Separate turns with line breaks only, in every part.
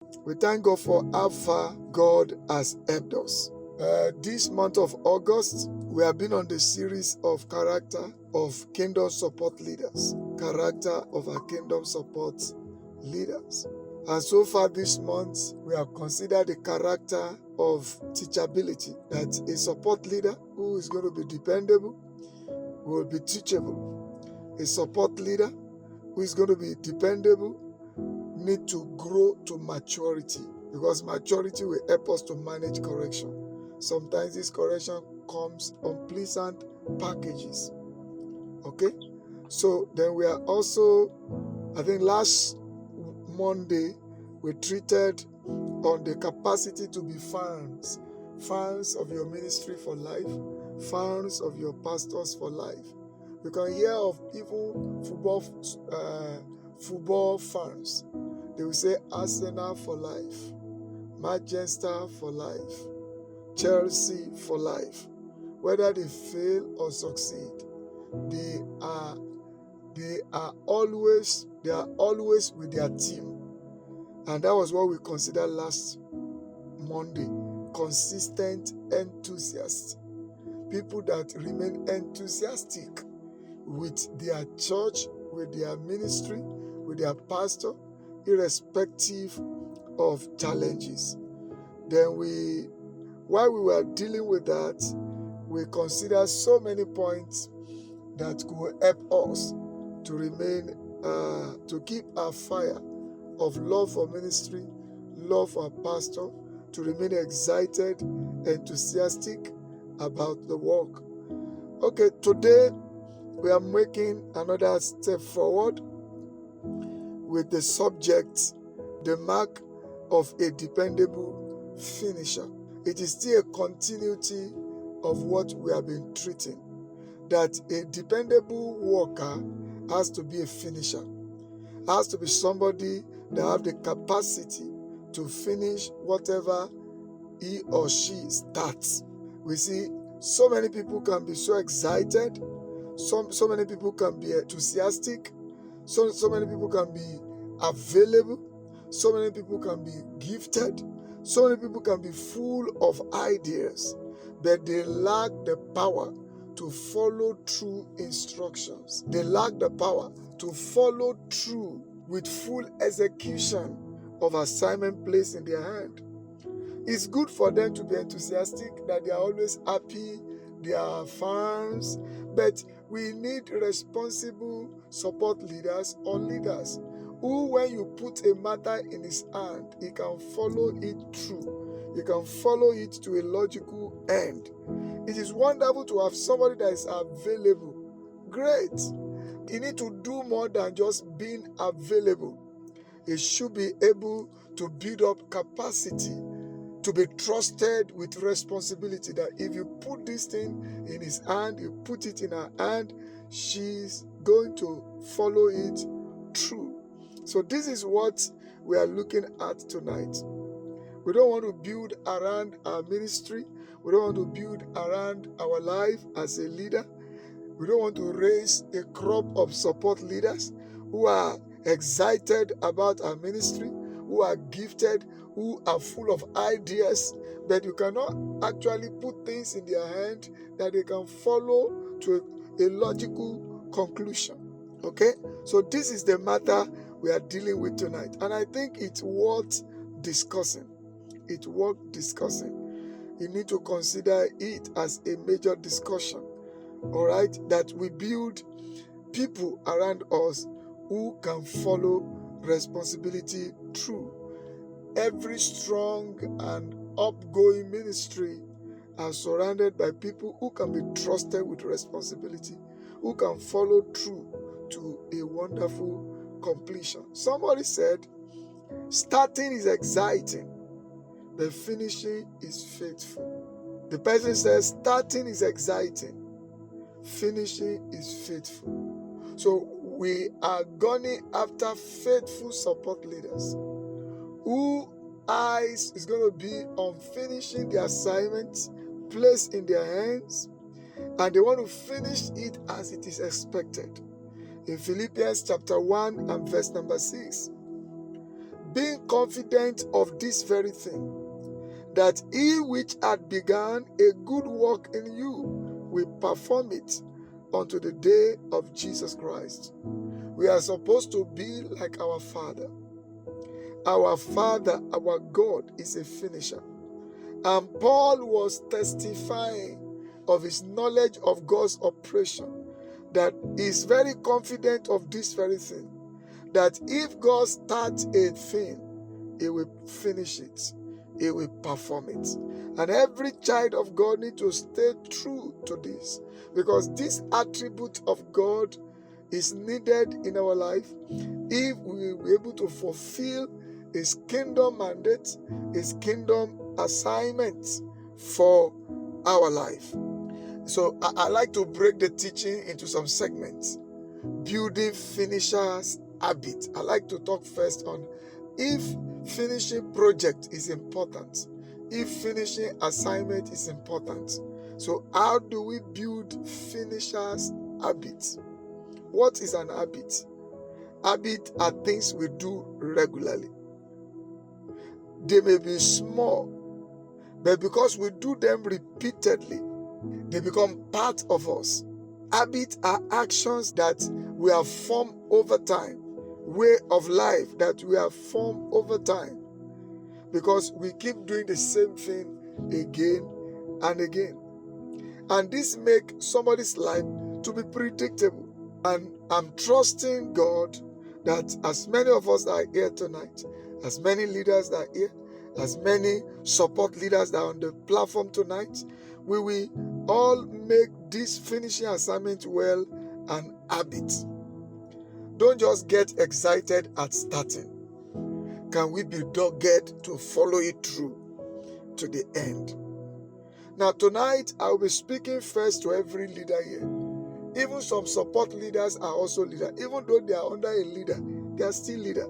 We thank God for how far God has helped us. This month of August, we have been on the series of character of kingdom support leaders. Character of our kingdom support leaders. And so far this month, we have considered the character of teachability, that a support leader who is going to be dependable will be teachable. A support leader who is going to be dependable need to grow to maturity, because maturity will help us to manage correction. Sometimes this correction comes on pleasant packages. Okay? So then we are also, I think last Monday, we treated on the capacity to be fans of your ministry for life, fans of your pastors for life. You can hear of even football fans. They will say Arsenal for life, Manchester for life, Chelsea for life. Whether they fail or succeed, they are always with their team. And that was what we considered last Monday. Consistent enthusiasts. People that remain enthusiastic with their church, with their ministry, with their pastor, irrespective of challenges. Then while we were dealing with that, we considered so many points that could help us to remain, to keep our fire of love for ministry, love for our pastor, to remain excited, enthusiastic about the work. Okay, today we are making another step forward with the subject, the mark of a dependable finisher. It is still a continuity of what we have been treating, that a dependable worker has to be a finisher, has to be somebody that have the capacity to finish whatever he or she starts. We see so many people can be so excited, so many people can be enthusiastic, so many people can be available, so many people can be gifted, so many people can be full of ideas, but they lack the power to follow through instructions. They lack the power to follow through with full execution of assignment placed in their hand. It's good for them to be enthusiastic, that they are always happy, they are fans, but we need responsible support leaders or leaders who, when you put a matter in his hand, he can follow it through. He can follow it to a logical end. It is wonderful to have somebody that is available. Great. You need to do more than just being available. He should be able to build up capacity, to be trusted with responsibility, that if you put this thing in his hand, you put it in her hand, she's going to follow it through. So this is what we are looking at tonight. We don't want to build around our ministry. We don't want to build around our life as a leader. We don't want to raise a crop of support leaders who are excited about our ministry, who are gifted, who are full of ideas, but you cannot actually put things in their hand that they can follow to a logical conclusion. Okay? So this is the matter we are dealing with tonight. And I think it's worth discussing. It's worth discussing. You need to consider it as a major discussion. All right? That we build people around us who can follow responsibility through. Every strong and upgoing ministry are surrounded by people who can be trusted with responsibility, who can follow through to a wonderful completion. Somebody said, starting is exciting, but finishing is faithful. The person says, starting is exciting, finishing is faithful. So we are gunning after faithful support leaders who eyes is going to be on finishing the assignments placed in their hands, and they want to finish it as it is expected. In Philippians chapter 1 and verse number 6, being confident of this very thing, that he which had begun a good work in you will perform it unto the day of Jesus Christ. We are supposed to be like our Father. Our Father, our God, is a finisher. And Paul was testifying of his knowledge of God's operation, that he is very confident of this very thing, that if God starts a thing, he will finish it. He will perform it. And every child of God needs to stay true to this, because this attribute of God is needed in our life if we will be able to fulfill his kingdom mandate, his kingdom assignments for our life. So I like to break the teaching into some segments. Building finishers habit. I like to talk first on if finishing project is important, if finishing assignment is important. So how do we build finishers habit? What is an habit? Habits are things we do regularly. They may be small, but because we do them repeatedly, they become part of us. Habits are actions that we have formed over time, way of life that we have formed over time, because we keep doing the same thing again and again. And this makes somebody's life to be predictable. And I'm trusting God that as many of us that are here tonight, as many leaders that are here, as many support leaders that are on the platform tonight, we will all make this finishing assignment well an habit. Don't just get excited at starting. Can we be dogged to follow it through to the end? Now tonight, I will be speaking first to every leader here. Even some support leaders are also leaders. Even though they are under a leader, they are still leaders.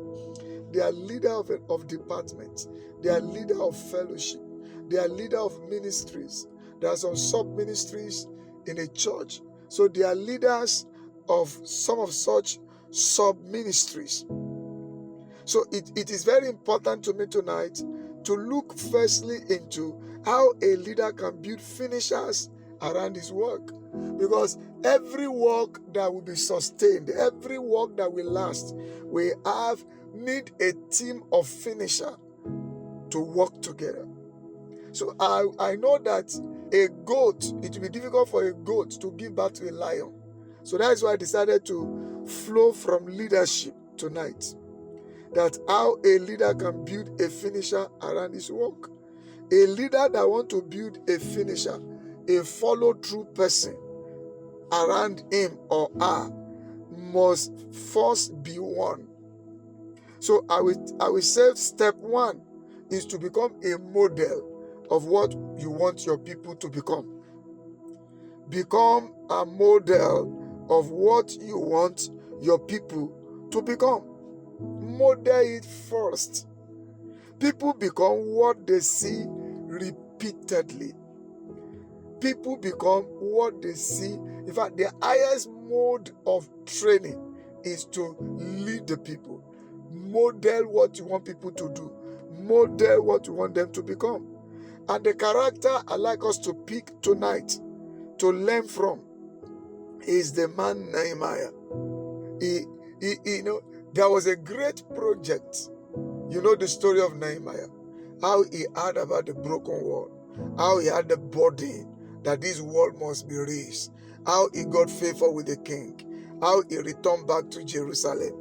They are leader of departments. They are leader of fellowship. They are leader of ministries. There are some sub-ministries in a church. So they are leaders of some of such sub-ministries. So it is very important to me tonight to look firstly into how a leader can build finishers around his work. Because every work that will be sustained, every work that will last, we need a team of finisher to work together. So I know that a goat, it will be difficult for a goat to give birth to a lion. So that is why I decided to flow from leadership tonight. That's how a leader can build a finisher around his work. A leader that wants to build a finisher, a follow-through person around him or her, must first be one. So I will say step one is to become a model of what you want your people to become. Become a model of what you want your people to become. Model it first. People become what they see repeatedly. People become what they see. In fact, the highest mode of training is to lead the people. Model what you want people to do. Model what you want them to become. And the character I like us to pick tonight to learn from is the man Nehemiah. There was a great project. You know the story of Nehemiah. How he heard about the broken wall. How he had the burden that this wall must be raised. How he got favor with the king. How he returned back to Jerusalem.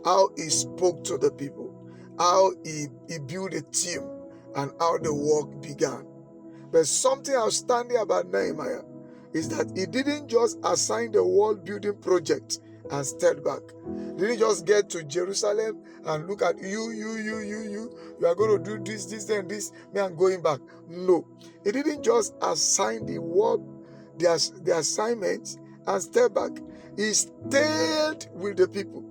How he spoke to the people. How he built a team and how the work began. But something outstanding about Nehemiah is that he didn't just assign the wall building project and step back. He didn't just get to Jerusalem and look at you are going to do this, and this, me, I'm going back. No. He didn't just assign the work, the assignments and step back. He stayed with the people.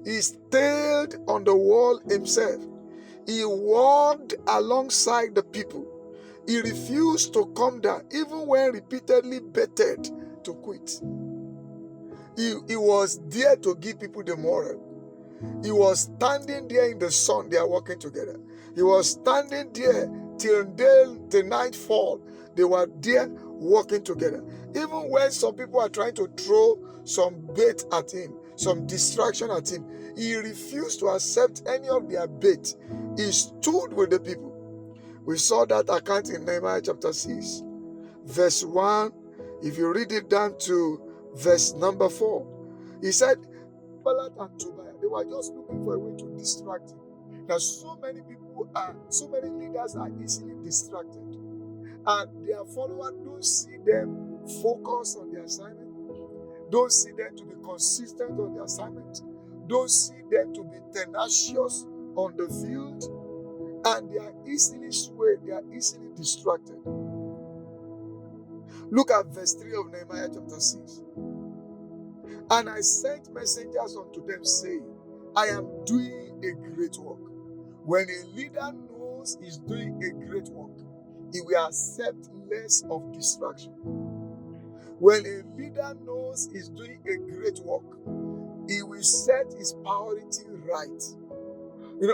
He stayed on the wall himself. He walked alongside the people. He refused to come down, even when repeatedly betted to quit. He was there to give people the moral. He was standing there in the sun. They are working together. He was standing there till nightfall. They were there working together. Even when some people are trying to throw some bait at him, some distraction at him, he refused to accept any of their bait. He stood with the people. We saw that account in Nehemiah chapter 6, verse 1. If you read it down to verse number 4, he said, Palat and Tobiah, they were just looking for a way to distract him. Now, so many leaders are easily distracted. And their followers don't see them focus on their assignment, don't see them to be consistent on their assignment, don't see them to be tenacious on the field, and they are easily swayed, they are easily distracted. Look at verse 3 of Nehemiah chapter 6. And I sent messengers unto them, saying, I am doing a great work. When a leader knows he's doing a great work, he will accept less of distraction. When a leader knows he's doing a great work, he will set his priority right.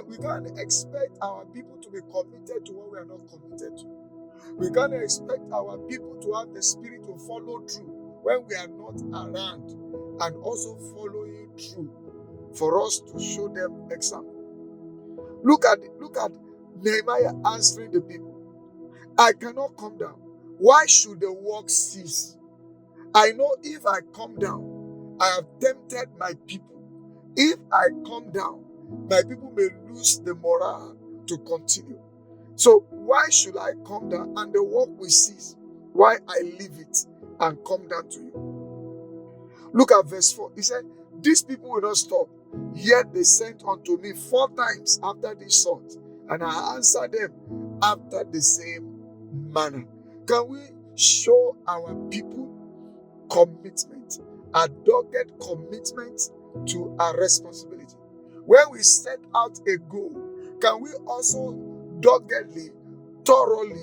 We can't expect our people to be committed to what we are not committed to. We can't expect our people to have the spirit to follow through when we are not around, and also following through for us to show them example. Look at Nehemiah answering the people. I cannot come down. Why should the work cease? I know if I come down, I have tempted my people. If I come down, my people may lose the morale to continue. So why should I come down and the work will cease? Why I leave it and come down to you? Look at verse 4. He said, these people will not stop, yet they sent unto me 4 times after this sort, and I answered them after the same manner. Can we show our people commitment, a dogged commitment to our responsibility? When we set out a goal, can we also doggedly, thoroughly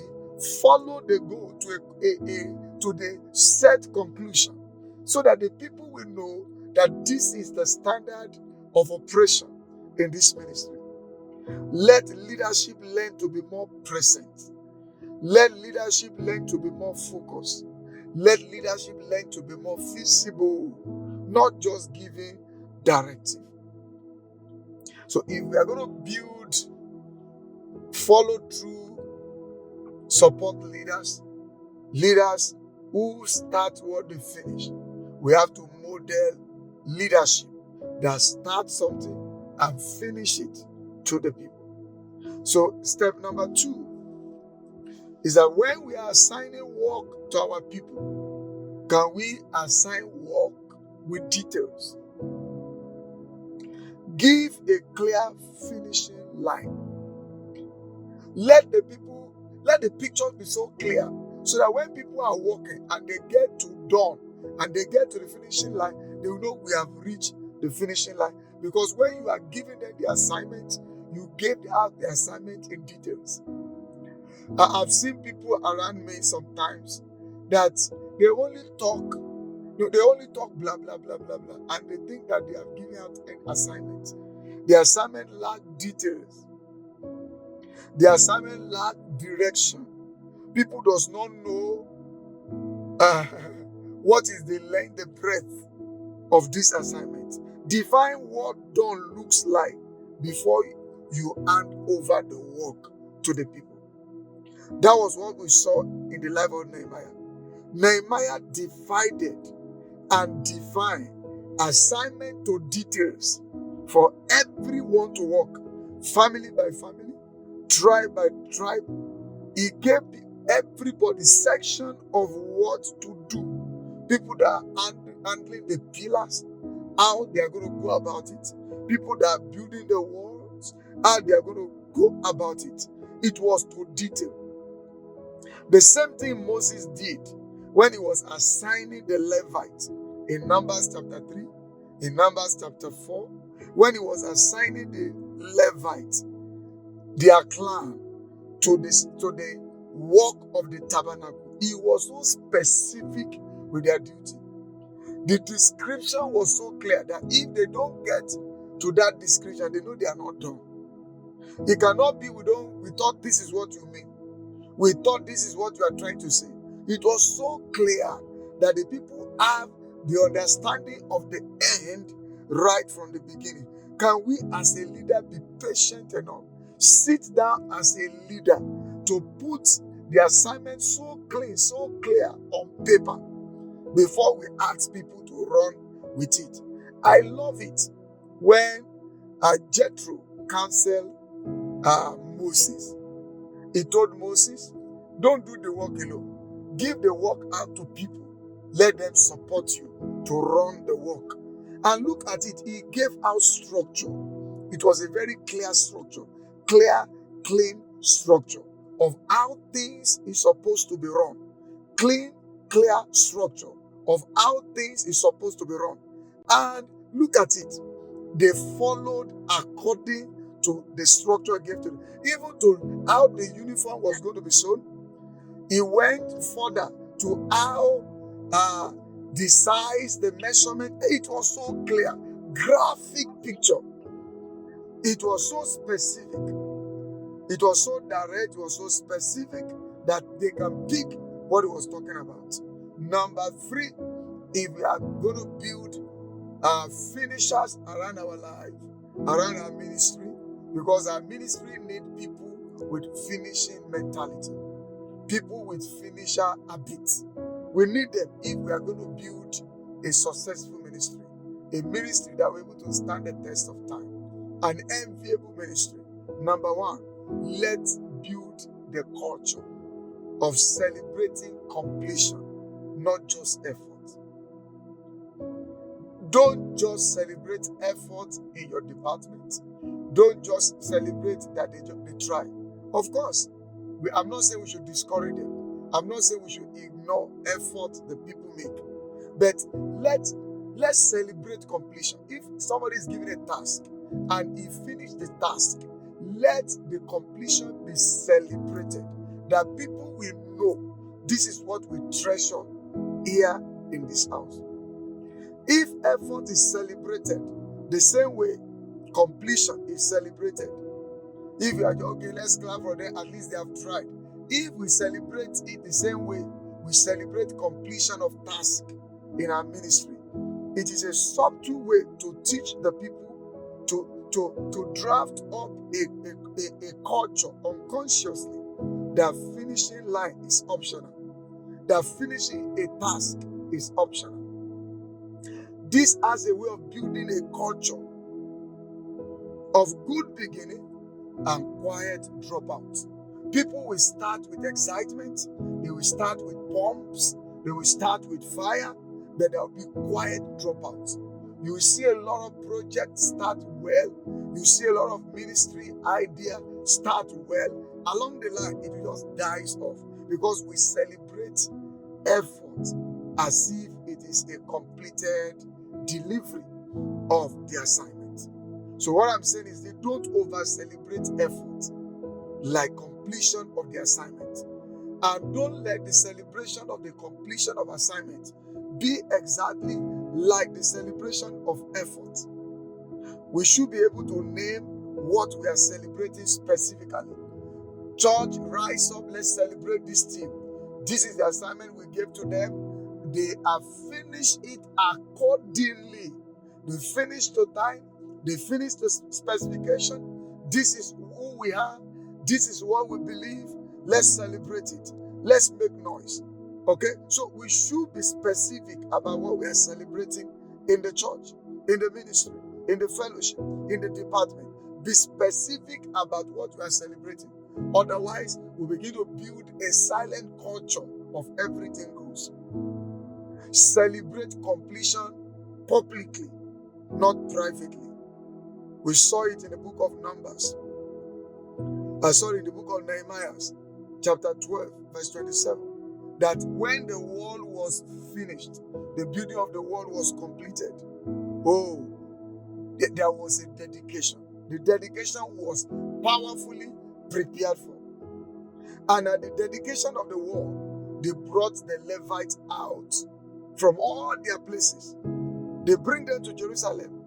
follow the goal to the set conclusion, so that the people will know that this is the standard of operation in this ministry? Let leadership learn to be more present. Let leadership learn to be more focused. Let leadership learn to be more visible, not just giving directive. So if we are going to build follow-through support leaders who start what they finish, we have to model leadership that starts something and finish it to the people. So step number 2 is that when we are assigning work to our people, can we assign work with details? Give a clear finishing line. Let the picture be so clear, so that when people are working and they get to done and they get to the finishing line, they will know we have reached the finishing line. Because when you are giving them the assignment, you gave out the assignment in details. I've seen people around me sometimes that they only talk blah blah blah blah blah, and they think that they have given out an assignment. The assignment lack details. The assignment lack direction. People does not know what is the length, the breadth of this assignment. Define what done looks like before you hand over the work to the people. That was what we saw in the life of Nehemiah. Nehemiah divided and defined assignment to details for everyone to work, family by family, tribe by tribe. He gave everybody section of what to do. People that are handling the pillars, how they are going to go about it. People that are building the walls, how they are going to go about it. It was to detail. The same thing Moses did when he was assigning the Levites in Numbers chapter 3, in Numbers chapter 4, when he was assigning the Levites, their clan, to the work of the tabernacle. He was so specific with their duty. The description was so clear that if they don't get to that description, they know they are not done. It cannot be we thought this is what you mean. We thought this is what you are trying to say. It was so clear that the people have the understanding of the end right from the beginning. Can we as a leader be patient enough? Sit down as a leader to put the assignment so clean, so clear on paper before we ask people to run with it. I love it when Jethro counseled Moses. He told Moses, don't do the work alone. Give the work out to people. Let them support you to run the work. And look at it. He gave out structure. It was a very clear structure. Clear, clean structure of how things is supposed to be run. Clean, clear structure of how things is supposed to be run. And look at it. They followed according to the structure he gave to them. Even to how the uniform was going to be sewn, he went further to how the size, the measurement. It was so clear, graphic picture. It was so specific. It was so direct. It was so specific that they can pick what he was talking about. Number 3, if we are going to build finishers around our life, around our ministry, because our ministry need people with finishing mentality, people with finisher habits. We need them if we are going to build a successful ministry, a ministry that will be able to stand the test of time, an enviable ministry. Number 1, let's build the culture of celebrating completion, not just effort. Don't just celebrate effort in your department. Don't just celebrate that they try. Of course, I'm not saying we should discourage them. I'm not saying we should ignore effort the people make. But let's celebrate completion. If somebody is given a task and he finished the task, let the completion be celebrated. That people will know this is what we treasure here in this house. If effort is celebrated the same way completion is celebrated, if you are okay, let's clap for them, at least they have tried. If we celebrate it the same way we celebrate completion of task in our ministry, it is a subtle way to teach the people to draft up a culture unconsciously that finishing line is optional, that finishing a task is optional. This as a way of building a culture of good beginning and quiet dropout. People will start with excitement, they will start with pumps, they will start with fire, but there will be quiet dropouts. You will see a lot of projects start well, you see a lot of ministry idea start well. Along the line, it just dies off because we celebrate effort as if it is a completed delivery of the assignment. So what I'm saying is, they don't over-celebrate effort like completion of the assignment. And don't let the celebration of the completion of assignment be exactly like the celebration of effort. We should be able to name what we are celebrating specifically. Church, rise up, let's celebrate this team. This is the assignment we gave to them. They have finished it accordingly. They finished the time. They finished the specification. This is who we are. This is what we believe. Let's celebrate it. Let's make noise. Okay? So we should be specific about what we are celebrating in the church, in the ministry, in the fellowship, in the department. Be specific about what we are celebrating. Otherwise, we begin to build a silent culture of everything goes. Celebrate completion publicly, not privately. We saw it in the book of Numbers. I saw it in the book of Nehemiah, chapter 12, verse 27. That when the wall was finished, the building of the wall was completed, there was a dedication. The dedication was powerfully prepared for. And at the dedication of the wall, they brought the Levites out from all their places. They bring them to Jerusalem.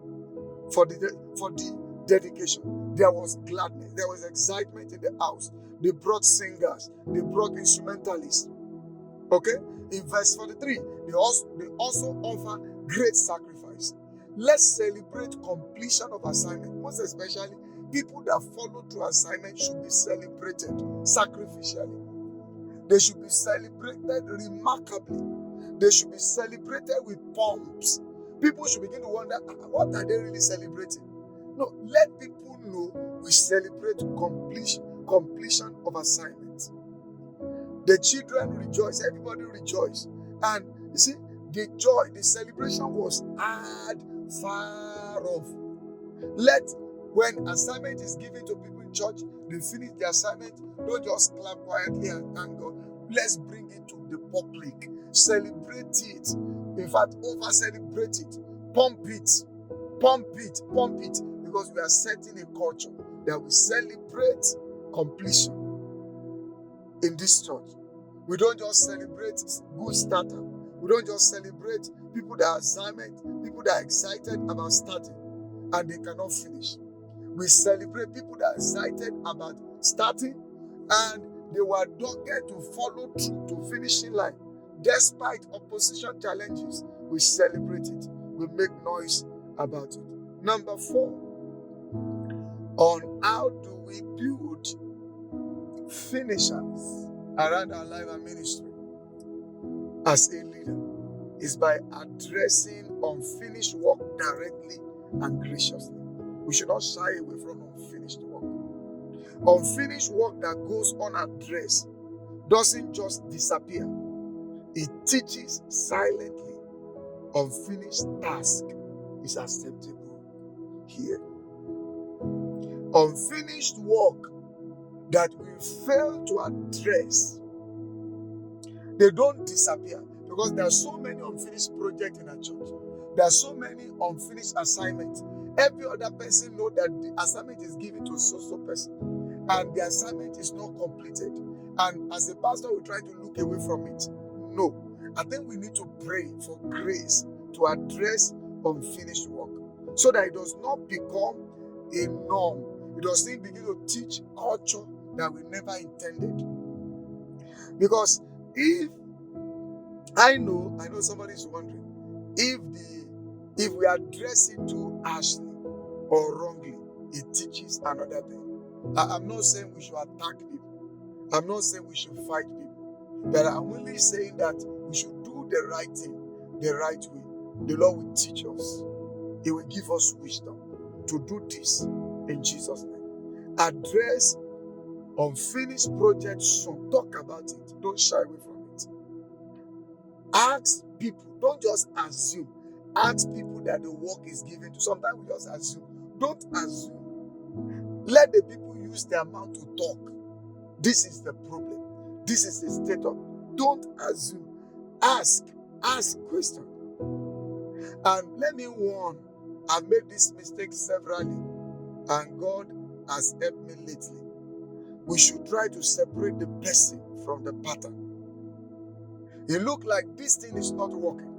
for the dedication. There was gladness, there was excitement in the house. They brought singers, they brought instrumentalists. Okay? In verse 43, they also offer great sacrifice. Let's celebrate completion of assignment. Most especially, people that follow through assignment should be celebrated sacrificially. They should be celebrated remarkably. They should be celebrated with pomps. People should begin to wonder, what are they really celebrating? No, let people know we celebrate completion of assignments. The children rejoice, everybody rejoice. And you see, the joy, the celebration was far off. When assignment is given to people in church, they finish the assignment, don't just clap quietly and thank God. Let's bring it to the public. Celebrate it. In fact, over-celebrate it. Pump it. Pump it. Pump it. Because we are setting a culture that we celebrate completion in this church. We don't just celebrate good starter. We don't just celebrate people that are assignment, people that are excited about starting and they cannot finish. We celebrate people that are excited about starting and they were dogged to follow through to finishing line. Despite opposition challenges, we celebrate it. We make noise about it. Number 4, on how do we build finishers around our life and ministry as a leader is by addressing unfinished work directly and graciously. We should not shy away from unfinished work. Unfinished work that goes unaddressed doesn't just disappear. It teaches silently. Unfinished task is acceptable here. Unfinished work that we fail to address, they don't disappear because there are so many unfinished projects in our church. There are so many unfinished assignments. Every other person knows that the assignment is given to so person and the assignment is not completed. And as a pastor, we try to look away from it. No. I think we need to pray for grace to address unfinished work so that it does not become a norm. It doesn't begin to teach culture that we never intended. Because if I know somebody is wondering, if we address it too harshly or wrongly, it teaches another thing. I'm not saying we should attack people. I'm not saying we should fight people. But I'm only saying that we should do the right thing, the right way. The Lord will teach us. He will give us wisdom to do this in Jesus' name. Address unfinished projects soon. Talk about it. Don't shy away from it. Ask people. Don't just assume. Ask people that the work is given to. Sometimes we just assume. Don't assume. Let the people use their mouth to talk. This is the problem. This is the state of. Don't assume. Ask questions. And let me warn, I've made this mistake severally, and God has helped me lately. We should try to separate the person from the pattern. It looks like this thing is not working.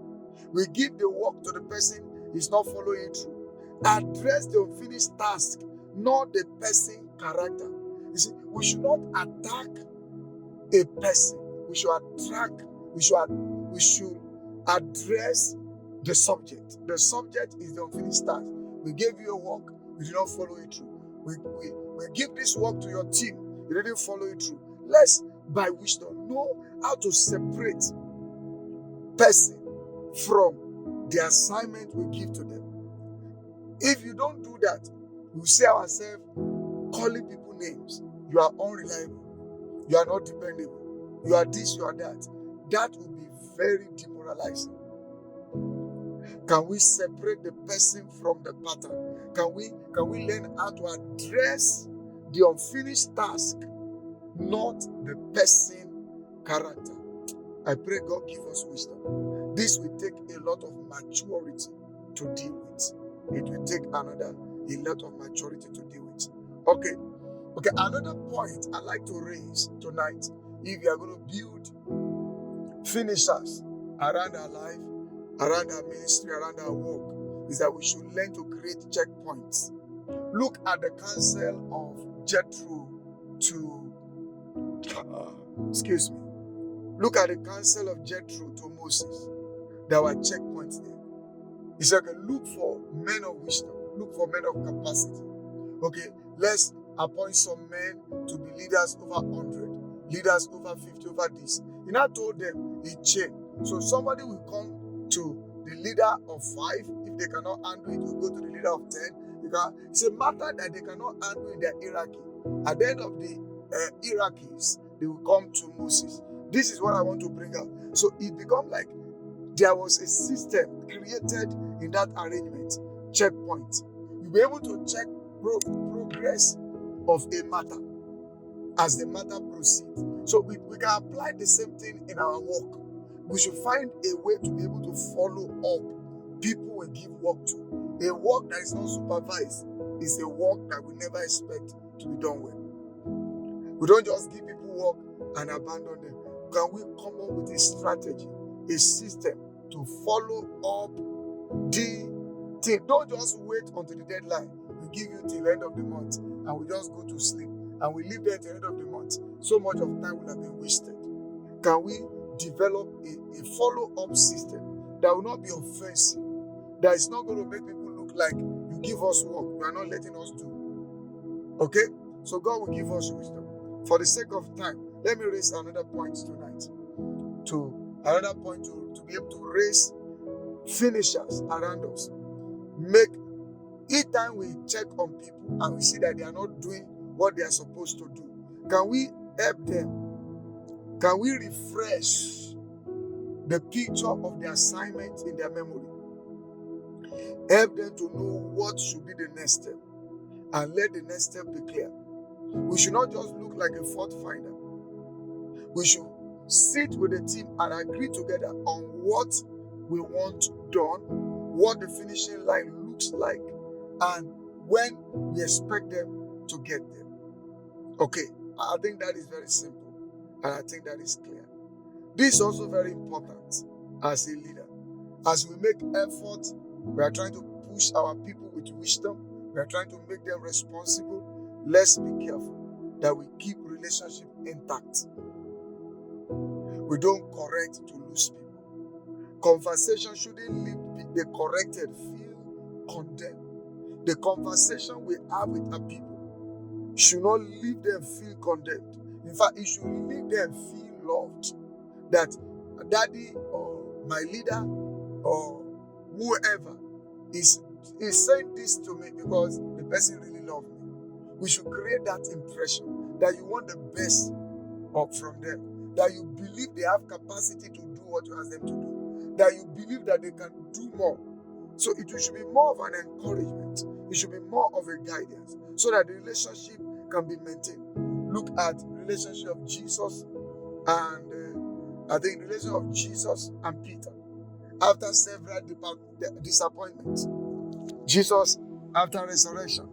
We give the work to the person, he's not following it through. Address the unfinished task, not the person's character. You see, we should not attack a person. We should address the subject. The subject is the unfinished task. We gave you a work, you did not follow it through. We give this work to your team, you didn't follow it through. Let's, by wisdom, know how to separate person from the assignment we give to them. If you don't do that, we see ourselves calling people names. You are unreliable. You are not dependable. You are this, you are that. That will be very demoralizing. Can we separate the person from the pattern? Can we learn how to address the unfinished task, not the person character? I pray God give us wisdom. This will take a lot of maturity to deal with. It will take a lot of maturity to deal with. Okay. Another point I'd like to raise tonight, if you are going to build finishers around our life, around our ministry, around our work, is that we should learn to create checkpoints. Look at the counsel of Jethro to, excuse me. Look at the counsel of Jethro to Moses. There were checkpoints there. He said, okay, look for men of wisdom, look for men of capacity. Okay, let's appoint some men to be leaders over 100, leaders over 50, over this. He now told them a chain. So somebody will come to the leader of 5. If they cannot handle it, will go to the leader of 10. It's a matter that they cannot handle in their hierarchy. At the end of the hierarchies, they will come to Moses. This is what I want to bring out. So it becomes like there was a system created in that arrangement. Checkpoint. You'll be able to check progress of a matter as the matter proceeds. So we can apply the same thing in our work. We should find a way to be able to follow up people we give work to. A work that is not supervised is a work that we never expect to be done well. We don't just give people work and abandon them. Can we come up with a strategy, a system to follow up the thing? Don't just wait until the deadline. We give you till the end of the month and we just go to sleep and we leave there till the end of the month. So much of time will have been wasted. Can we develop a follow-up system that will not be offensive, that is not going to make people look like you give us work, you are not letting us do? Okay? So God will give us wisdom. For the sake of time, let me raise another point tonight. To be able to raise finishers around us. Make each time we check on people and we see that they are not doing what they are supposed to do, can we help them? Can we refresh the picture of the assignment in their memory? Help them to know what should be the next step and let the next step be clear. We should not just look like a fault finder. We should sit with the team and agree together on what we want done, what the finishing line looks like, and when we expect them to get there. Okay, I think that is very simple, and I think that is clear. This is also very important as a leader. As we make effort, we are trying to push our people with wisdom. We are trying to make them responsible. Let's be careful that we keep relationship intact. We don't correct to lose people. Conversation shouldn't leave the corrected feel condemned. The conversation we have with our people should not leave them feel condemned. In fact, it should leave them feel loved. That daddy or my leader or whoever is saying this to me because the person really loves me. We should create that impression that you want the best from them, that you believe they have capacity to do what you ask them to do, that you believe that they can do more. So it should be more of an encouragement. It should be more of a guidance so that the relationship can be maintained. Look at the relationship of Jesus and the relationship of Jesus and Peter. After several disappointments, Jesus, after resurrection,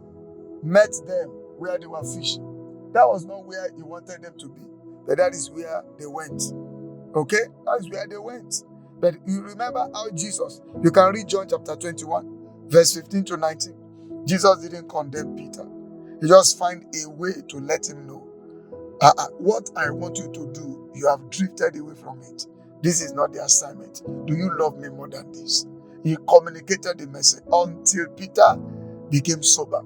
met them where they were fishing. That was not where he wanted them to be, but that is where they went. Okay? That is where they went. But you remember how Jesus, you can read John chapter 21, verse 15 to 19. Jesus didn't condemn Peter. He just found a way to let him know, what I want you to do, you have drifted away from it. This is not the assignment. Do you love me more than this? He communicated the message until Peter became sober.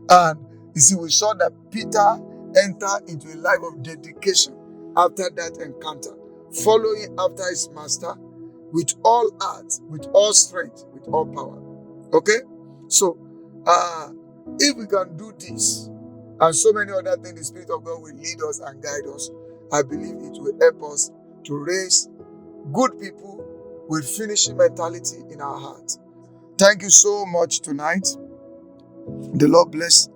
And you see, we saw that Peter entered into a life of dedication after that encounter, following after his master with all heart, with all strength, with all power. Okay? So, if we can do this, and so many other things, the Spirit of God will lead us and guide us. I believe it will help us to raise good people with finishing mentality in our hearts. Thank you so much tonight. The Lord bless